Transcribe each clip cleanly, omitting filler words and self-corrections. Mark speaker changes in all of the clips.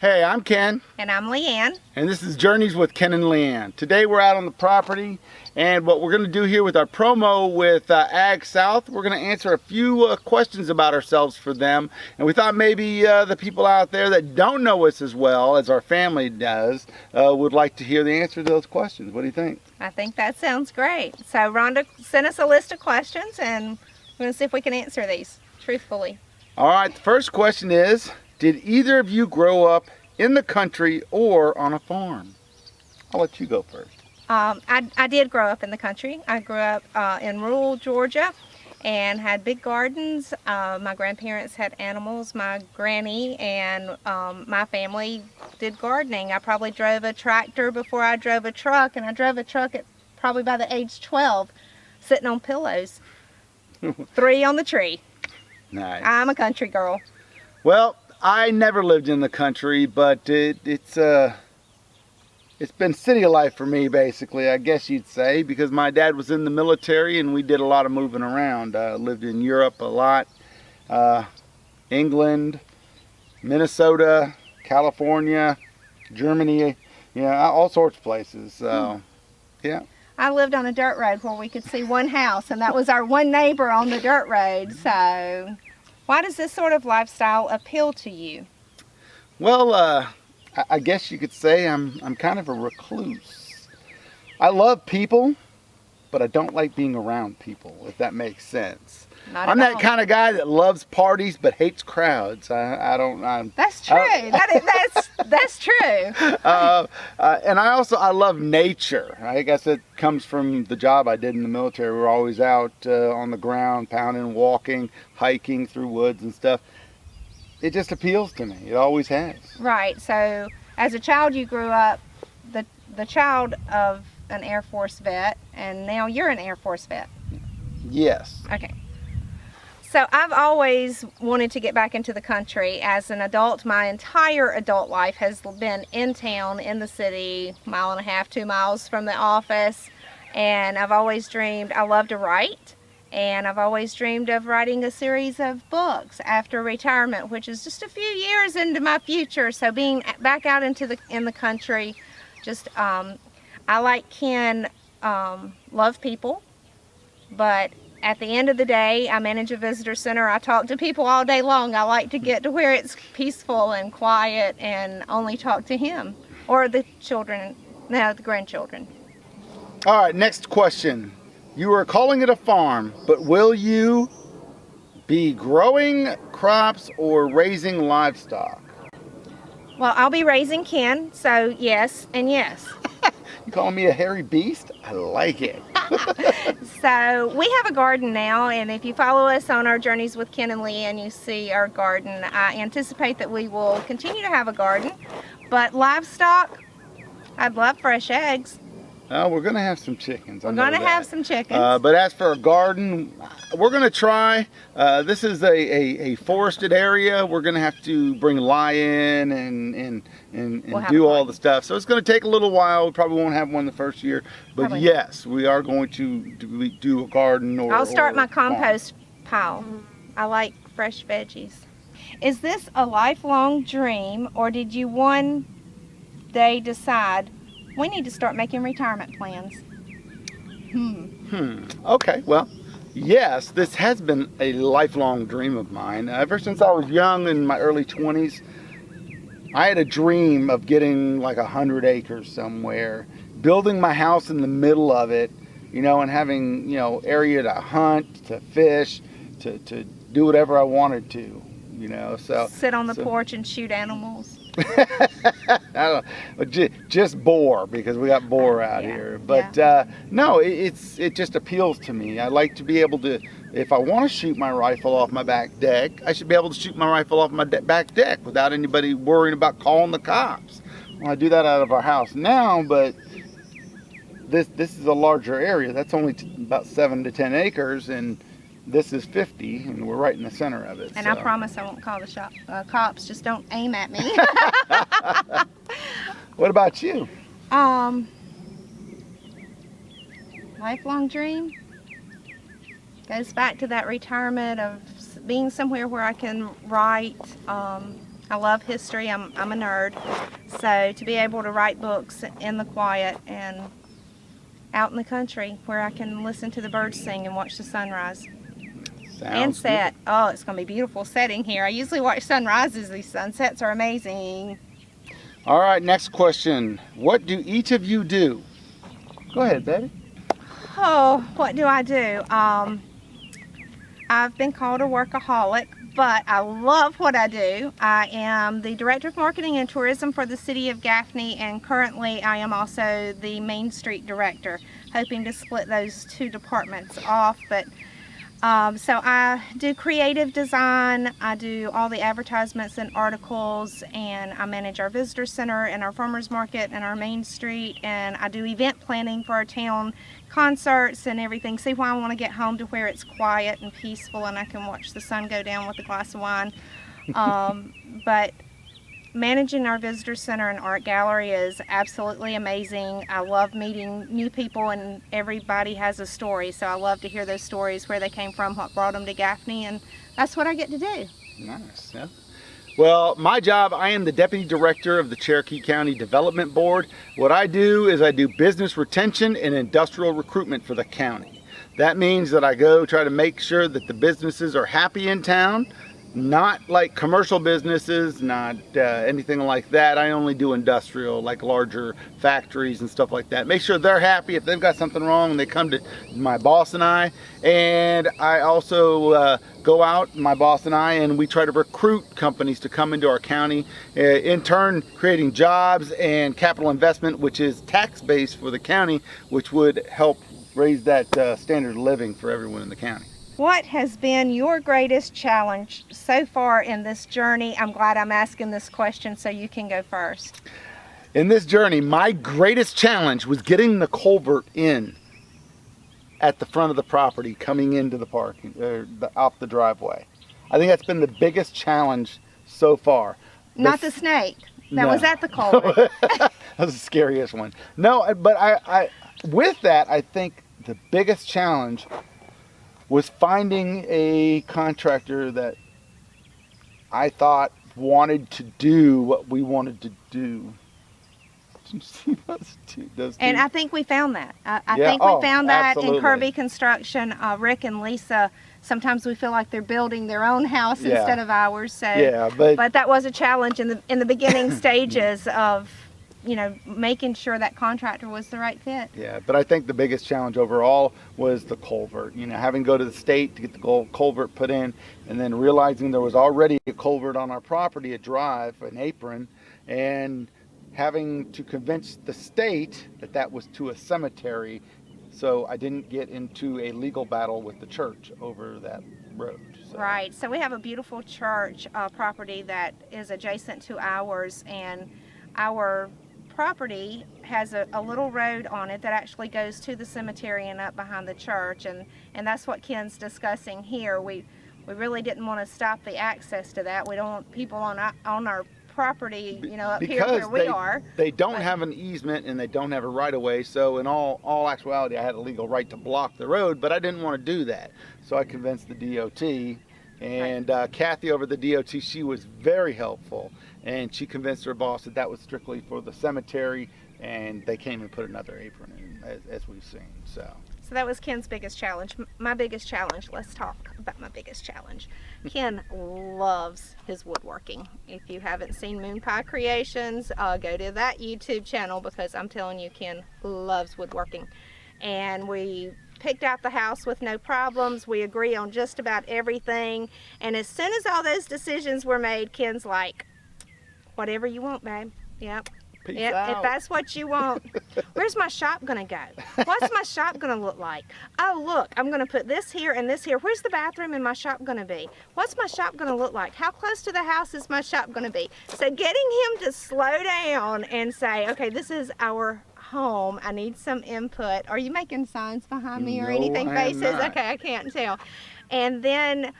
Speaker 1: Hey, I'm Ken.
Speaker 2: And I'm Leanne.
Speaker 1: And this is Journeys with Ken and Leanne. Today we're out on the property, and what we're going to do here with our promo with AgSouth, we're going to answer a few questions about ourselves for them. And we thought maybe the people out there that don't know us as well as our family does would like to hear the answer to those questions. What do you think?
Speaker 2: I think that sounds great. So Rhonda sent us a list of questions, and we're going to see if we can answer these truthfully.
Speaker 1: All right, the first question is, did either of you grow up in the country or on a farm? I'll let you go first.
Speaker 2: I did grow up in the country. I grew up in rural Georgia and had big gardens. My grandparents had animals. My granny and my family did gardening. I probably drove a tractor before I drove a truck, and I drove a truck at probably by the age 12, sitting on pillows. 3 on the tree.
Speaker 1: Nice.
Speaker 2: I'm a country girl.
Speaker 1: Well, I never lived in the country, but it's been city life for me, basically, I guess you'd say, because my dad was in the military and we did a lot of moving around. Lived in Europe a lot, England, Minnesota, California, Germany, all sorts of places. So, yeah.
Speaker 2: I lived on a dirt road where we could see one house, and that was our one neighbor on the dirt road. So, why does this sort of lifestyle appeal to you?
Speaker 1: Well, I guess you could say I'm kind of a recluse. I love people, but I don't like being around people, if that makes sense. I'm that kind of guy that loves parties but hates crowds.
Speaker 2: That's true. That's true.
Speaker 1: And I love nature. I guess it comes from the job I did in the military. We were always out on the ground, pounding, walking, hiking through woods and stuff. It just appeals to me. It always has.
Speaker 2: Right. So, as a child, you grew up the child of an Air Force vet, and now you're an Air Force vet.
Speaker 1: Yes.
Speaker 2: Okay. So I've always wanted to get back into the country. As an adult, my entire adult life has been in town, in the city, 1.5 miles, 2 miles from the office. And I've always dreamed, I love to write, and I've always dreamed of writing a series of books after retirement, which is just a few years into my future. So being back out in the country, just, I like Ken, love people, but at the end of the day, I manage a visitor center. I talk to people all day long. I like to get to where it's peaceful and quiet and only talk to him or the children, no, the grandchildren.
Speaker 1: All right, next question. You are calling it a farm, but will you be growing crops or raising livestock?
Speaker 2: Well, I'll be raising Ken, so yes and yes.
Speaker 1: You calling me a hairy beast? I like it.
Speaker 2: So we have a garden now, and if you follow us on our Journeys with Ken and Leanne, you see our garden. I anticipate that we will continue to have a garden, but livestock, I'd love fresh eggs.
Speaker 1: We're going to have some chickens.
Speaker 2: We're going to have some chickens.
Speaker 1: But as for a garden, we're going to try. This is a forested area. We're going to have to bring lye in and do all the stuff. So it's going to take a little while. We probably won't have one the first year. But probably yes, we are going to do a garden.
Speaker 2: I'll start my compost pile. I like fresh veggies. Is this a lifelong dream, or did you one day decide, we need to start making retirement plans?
Speaker 1: Okay, well, yes, this has been a lifelong dream of mine. Ever since I was young, in my early 20s, I had a dream of getting like 100 acres somewhere, building my house in the middle of it, and having, area to hunt, to fish, to do whatever I wanted to, so.
Speaker 2: Sit on the porch and shoot animals.
Speaker 1: I don't know, just boar, because we got boar out here. But no, it just appeals to me. I like to be able to, if I want to shoot my rifle off my back deck, I should be able to shoot my rifle off my back deck without anybody worrying about calling the cops. Well, I do that out of our house now, but this is a larger area. That's only about 7 to 10 acres, and this is 50, and we're right in the center of it.
Speaker 2: And so. I promise I won't call the cops. Just don't aim at me.
Speaker 1: What about you?
Speaker 2: Lifelong dream goes back to that retirement of being somewhere where I can write. I love history. I'm a nerd. So to be able to write books in the quiet and out in the country where I can listen to the birds sing and watch the sunrise. And set.
Speaker 1: Good.
Speaker 2: Oh, it's going to be a beautiful setting here. I usually watch sunrises. These sunsets are amazing.
Speaker 1: All right, next question. What do each of you do? Go ahead, Betty.
Speaker 2: Oh, what do I do? I've been called a workaholic, but I love what I do. I am the Director of Marketing and Tourism for the City of Gaffney, and currently I am also the Main Street Director, hoping to split those two departments off. But so I do creative design, I do all the advertisements and articles, and I manage our visitor center and our farmers market and our main street, and I do event planning for our town, concerts and everything. See why I want to get home to where it's quiet and peaceful and I can watch the sun go down with a glass of wine. But managing our visitor center and art gallery is absolutely amazing. I love meeting new people, and everybody has a story, so I love to hear those stories, where they came from, what brought them to Gaffney, and that's what I get to do.
Speaker 1: Nice. Yeah. Well, my job, I am the Deputy Director of the Cherokee County Development Board. What I do is I do business retention and industrial recruitment for the county. That means that I go try to make sure that the businesses are happy in town. Not like commercial businesses, not anything like that. I only do industrial, like larger factories and stuff like that. Make sure they're happy. If they've got something wrong, they come to my boss and I. And I also go out, my boss and I, and we try to recruit companies to come into our county, in turn creating jobs and capital investment, which is tax base for the county, which would help raise that standard of living for everyone in the county.
Speaker 2: What has been your greatest challenge so far in this journey? I'm glad I'm asking this question, so you can go first.
Speaker 1: In this journey, my greatest challenge was getting the culvert in at the front of the property, coming into the park, off the driveway. I think that's been the biggest challenge so far.
Speaker 2: Not the snake. That
Speaker 1: No.
Speaker 2: was at the culvert.
Speaker 1: That was the scariest one. No, but I with that, I think the biggest challenge was finding a contractor that I thought wanted to do what we wanted to do. Did you see those two?
Speaker 2: And I think we found that. I
Speaker 1: Yeah.
Speaker 2: think we
Speaker 1: Oh,
Speaker 2: found that
Speaker 1: absolutely.
Speaker 2: in Kirby Construction. Rick and Lisa, sometimes we feel like they're building their own house
Speaker 1: Yeah.
Speaker 2: instead of ours. So,
Speaker 1: Yeah,
Speaker 2: but that was a challenge in the beginning stages of, making sure that contractor was the right fit.
Speaker 1: Yeah, but I think the biggest challenge overall was the culvert. Having to go to the state to get the culvert put in, and then realizing there was already a culvert on our property, a drive, an apron, and having to convince the state that that was to a cemetery, so I didn't get into a legal battle with the church over that road. So.
Speaker 2: Right. So we have a beautiful church property that is adjacent to ours, and our property has a little road on it that actually goes to the cemetery and up behind the church, and that's what Ken's discussing here. We really didn't want to stop the access to that. We don't want people on our property, up here where we are.
Speaker 1: They don't have an easement and they don't have a right of way, so in all actuality I had a legal right to block the road, but I didn't want to do that. So I convinced the DOT, and Kathy over the DOT, she was very helpful, and she convinced her boss that that was strictly for the cemetery, and they came and put another apron in, as we've seen. So
Speaker 2: that was Ken's biggest challenge. My biggest challenge, let's talk about my biggest challenge. Ken loves his woodworking. If you haven't seen Moon Pie Creations, go to that YouTube channel, because I'm telling you, Ken loves woodworking. And we picked out the house with no problems. We agree on just about everything. And as soon as all those decisions were made, Ken's like, whatever you want, babe. Yep.
Speaker 1: Peace out.
Speaker 2: If that's what you want. Where's my shop gonna go? What's my shop gonna look like? Oh, look, I'm gonna put this here and this here. Where's the bathroom in my shop gonna be? What's my shop gonna look like? How close to the house is my shop gonna be? So getting him to slow down and say, okay, this is our home. I need some input. Are you making signs behind me or
Speaker 1: No,
Speaker 2: anything?
Speaker 1: I am
Speaker 2: Faces?
Speaker 1: not.
Speaker 2: Okay, I can't tell. And then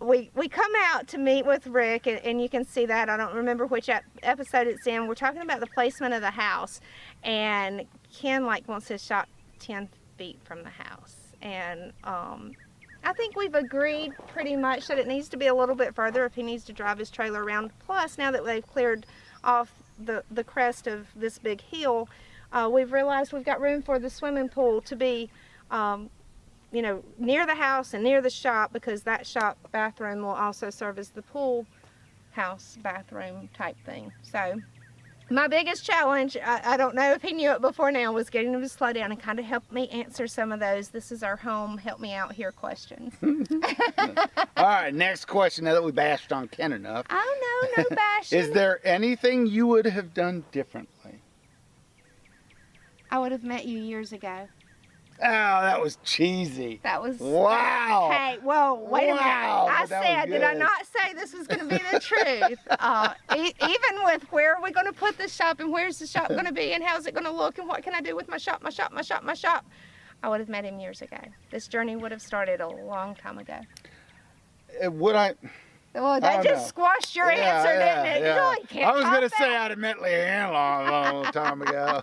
Speaker 2: we come out to meet with Rick, and you can see that. I don't remember which episode it's in. We're talking about the placement of the house, and Ken wants his shop 10 feet from the house, and I think we've agreed pretty much that it needs to be a little bit further if he needs to drive his trailer around. Plus, now that they've cleared off the crest of this big hill, we've realized we've got room for the swimming pool to be, you know, near the house and near the shop, because that shop bathroom will also serve as the pool house bathroom type thing. So my biggest challenge, I don't know if he knew it before now, was getting him to slow down and kind of help me answer some of those "this is our home, help me out here" questions.
Speaker 1: All right, next question, now that we bashed on Ken enough.
Speaker 2: Oh, no bashing.
Speaker 1: Is there anything you would have done differently?
Speaker 2: I would have met you years ago.
Speaker 1: Oh, that was cheesy.
Speaker 2: That was...
Speaker 1: Wow.
Speaker 2: Hey, whoa, wait a minute. I
Speaker 1: that
Speaker 2: said,
Speaker 1: was
Speaker 2: did I
Speaker 1: good.
Speaker 2: not say this was going to be the truth? Even with where are we going to put the shop, and where's the shop going to be, and how's it going to look, and what can I do with my shop, I would have met him years ago. This journey would have started a long time ago.
Speaker 1: Would I?
Speaker 2: Well, that just squashed your answer, didn't it?
Speaker 1: Yeah.
Speaker 2: You can't
Speaker 1: I was
Speaker 2: top
Speaker 1: going to say
Speaker 2: that.
Speaker 1: I'd have met Leanne a long time ago.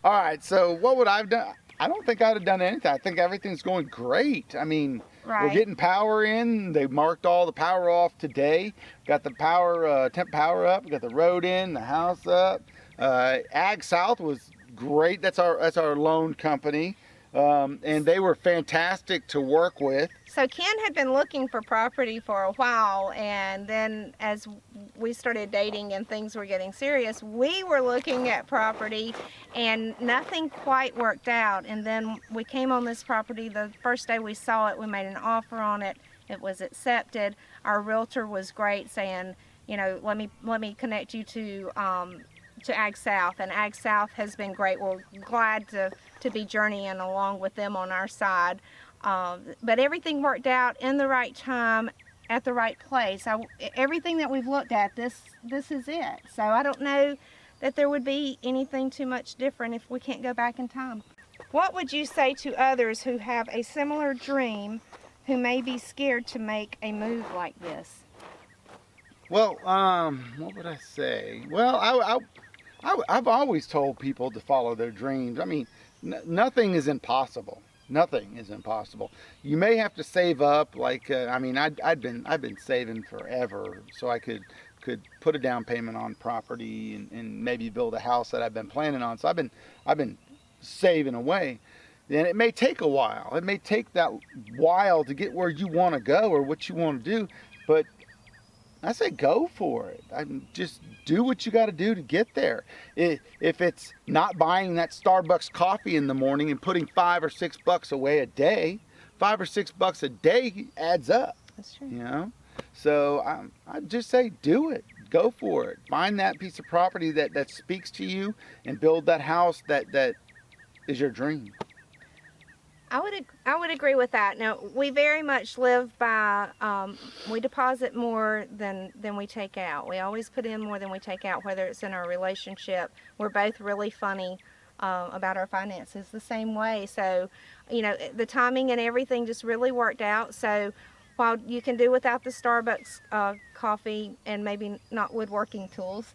Speaker 1: All right, so what would I have done? I don't think I'd have done anything. I think everything's going great. I mean,
Speaker 2: Right.
Speaker 1: we're getting power in. They marked all the power off today. Got the power, temp power up. Got the road in, the house up. AgSouth was great. That's our loan company. And they were fantastic to work with.
Speaker 2: So Ken had been looking for property for a while, and then as we started dating and things were getting serious, we were looking at property and nothing quite worked out. And then we came on this property. The first day we saw it, we made an offer on it. It was accepted. Our realtor was great, saying, you know, let me connect you to AgSouth, and AgSouth has been great. We're glad to be journeying along with them on our side. But everything worked out in the right time, at the right place. Everything that we've looked at, this is it. So I don't know that there would be anything too much different if we can't go back in time. What would you say to others who have a similar dream, who may be scared to make a move like this?
Speaker 1: Well, what would I say? Well, I've always told people to follow their dreams. I mean, nothing is impossible. Nothing is impossible. You may have to save up. Like I mean, I've been saving forever, so I could put a down payment on property and maybe build a house that I've been planning on. So I've been saving away. And it may take a while. It may take that while to get where you want to go or what you want to do, but I say go for it. Just do what you got to do to get there. If it's not buying that Starbucks coffee in the morning and putting $5 or $6 away a day, $5 or $6 a day adds up.
Speaker 2: That's true.
Speaker 1: You know, so I just say do it. Go for it. Find that piece of property that speaks to you and build that house that is your dream.
Speaker 2: I would agree with that. Now, we very much live by, we deposit more than we take out. We always put in more than we take out, whether it's in our relationship. We're both really funny about our finances the same way. So, you know, the timing and everything just really worked out. So while you can do without the Starbucks coffee and maybe not woodworking tools,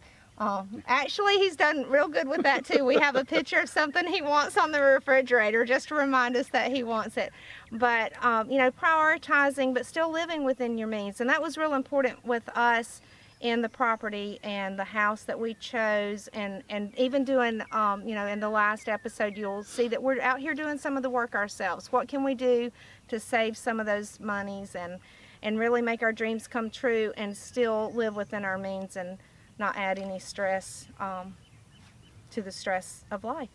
Speaker 2: actually, he's done real good with that too. We have a picture of something he wants on the refrigerator just to remind us that he wants it. But, you know, prioritizing but still living within your means. And that was real important with us in the property and the house that we chose. And even doing, you know, in the last episode, you'll see that we're out here doing some of the work ourselves. What can we do to save some of those monies and really make our dreams come true and still live within our means and not add any stress to the stress of life.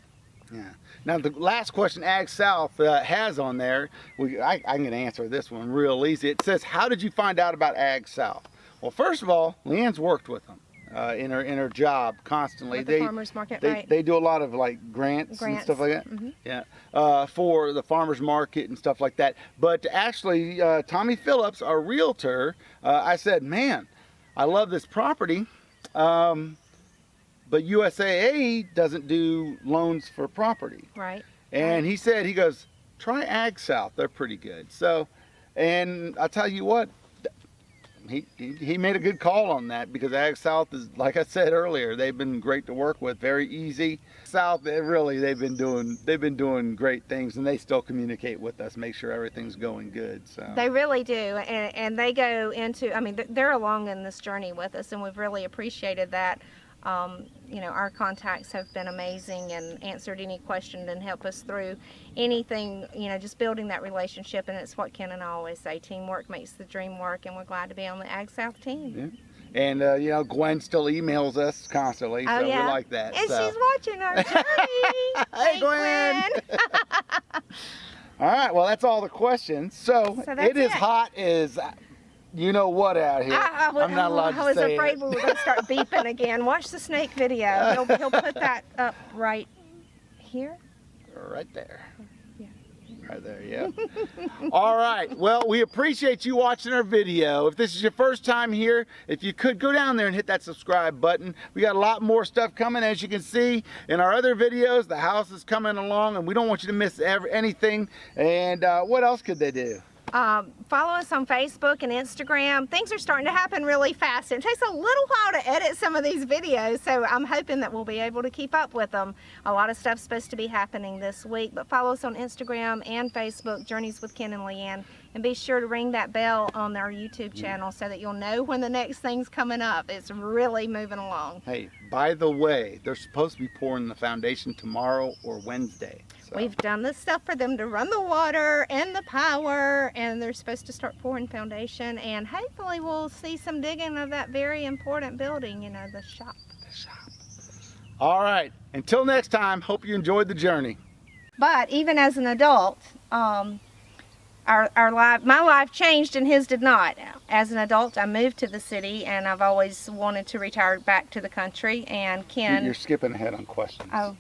Speaker 1: Yeah. Now the last question AgSouth has on there, I'm going to answer this one real easy. It says, how did you find out about AgSouth? Well, first of all, Leanne's worked with them in her job constantly.
Speaker 2: With the farmers market, right?
Speaker 1: They do a lot of like grants and stuff like that.
Speaker 2: Mm-hmm.
Speaker 1: Yeah. For the farmers market and stuff like that. But actually, Tommy Phillips, our realtor, I said, man, I love this property. But USAA doesn't do loans for property.
Speaker 2: Right.
Speaker 1: And he said, he goes, try AgSouth. They're pretty good. So, and I'll tell you what, he made a good call on that, because AgSouth is, like I said earlier, they've been great to work with, very easy. South, they've been doing great things, and they still communicate with us, make sure everything's going good. So
Speaker 2: they really do, and they go into, I mean, they're along in this journey with us, and we've really appreciated that. You know, our contacts have been amazing and answered any question and helped us through anything, you know, just building that relationship. And it's what Ken and I always say, teamwork makes the dream work, and we're glad to be on the AgSouth team.
Speaker 1: Yeah. And you know, Gwen still emails us constantly, so we like that.
Speaker 2: And
Speaker 1: so.
Speaker 2: she's watching our journey.
Speaker 1: Hey, Gwen! All right, well, that's all the questions. So it is hot as you know what out here. I'm not allowed to say
Speaker 2: I was afraid we were going to start beeping again. Watch the snake video. He'll put that up right here.
Speaker 1: Right there.
Speaker 2: Yeah.
Speaker 1: Right there, yeah. All right, well, we appreciate you watching our video. If this is your first time here, if you could go down there and hit that subscribe button. We got a lot more stuff coming, as you can see in our other videos. The house is coming along, and we don't want you to miss anything. And what else could they do?
Speaker 2: Follow us on Facebook and Instagram. Things are starting to happen really fast. It takes a little while to edit some of these videos, so I'm hoping that we'll be able to keep up with them. A lot of stuff's supposed to be happening this week, but follow us on Instagram and Facebook, Journeys with Ken and Leanne, and be sure to ring that bell on our YouTube channel so that you'll know when the next thing's coming up. It's really moving along.
Speaker 1: Hey, by the way, they're supposed to be pouring the foundation tomorrow or Wednesday. So.
Speaker 2: We've done the stuff for them to run the water and the power, and they're supposed to start pouring foundation, and hopefully we'll see some digging of that very important building, you know, the shop.
Speaker 1: The shop. All right, until next time, hope you enjoyed the journey.
Speaker 2: But even as an adult, my life changed and his did not. As an adult, I moved to the city, and I've always wanted to retire back to the country, and Ken...
Speaker 1: You're skipping ahead on questions.
Speaker 2: Oh.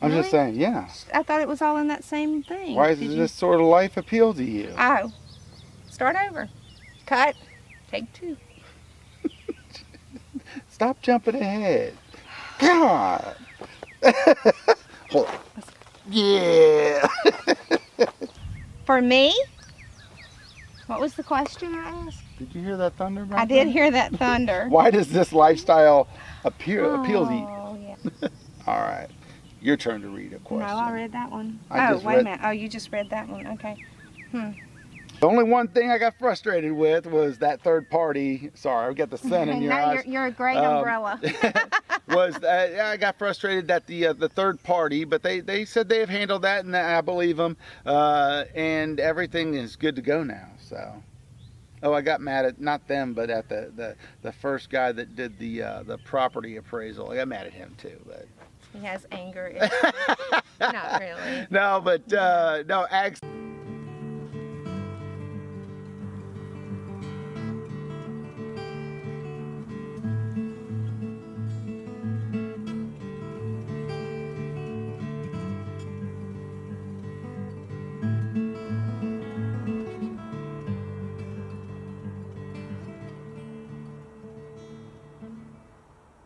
Speaker 1: I'm
Speaker 2: Really?
Speaker 1: just saying, yeah.
Speaker 2: I thought it was all in that same thing.
Speaker 1: Why does this sort of life appeal to you?
Speaker 2: Oh. Start over. Cut. Take two.
Speaker 1: Stop jumping ahead. God. Hold on. Yeah.
Speaker 2: For me? What was the question I asked?
Speaker 1: Did you hear that thunder back
Speaker 2: I did hear that thunder.
Speaker 1: Why does this lifestyle appeal to you?
Speaker 2: Oh, yeah.
Speaker 1: All right. Your turn to read a question.
Speaker 2: No, I read that one.
Speaker 1: I
Speaker 2: Oh,
Speaker 1: just
Speaker 2: wait a
Speaker 1: read-
Speaker 2: minute. Oh, you just read that one. Okay.
Speaker 1: The only one thing I got frustrated with was that third party. Sorry, I've got the sun in your
Speaker 2: No,
Speaker 1: eyes.
Speaker 2: you're a great umbrella.
Speaker 1: Was that I got frustrated that the third party, but they said they have handled that, and I believe them, and everything is good to go now. So, oh, I got mad at not them, but at the first guy that did the property appraisal. I got mad at him too, but
Speaker 2: He has anger issues. Not really.
Speaker 1: no, but no,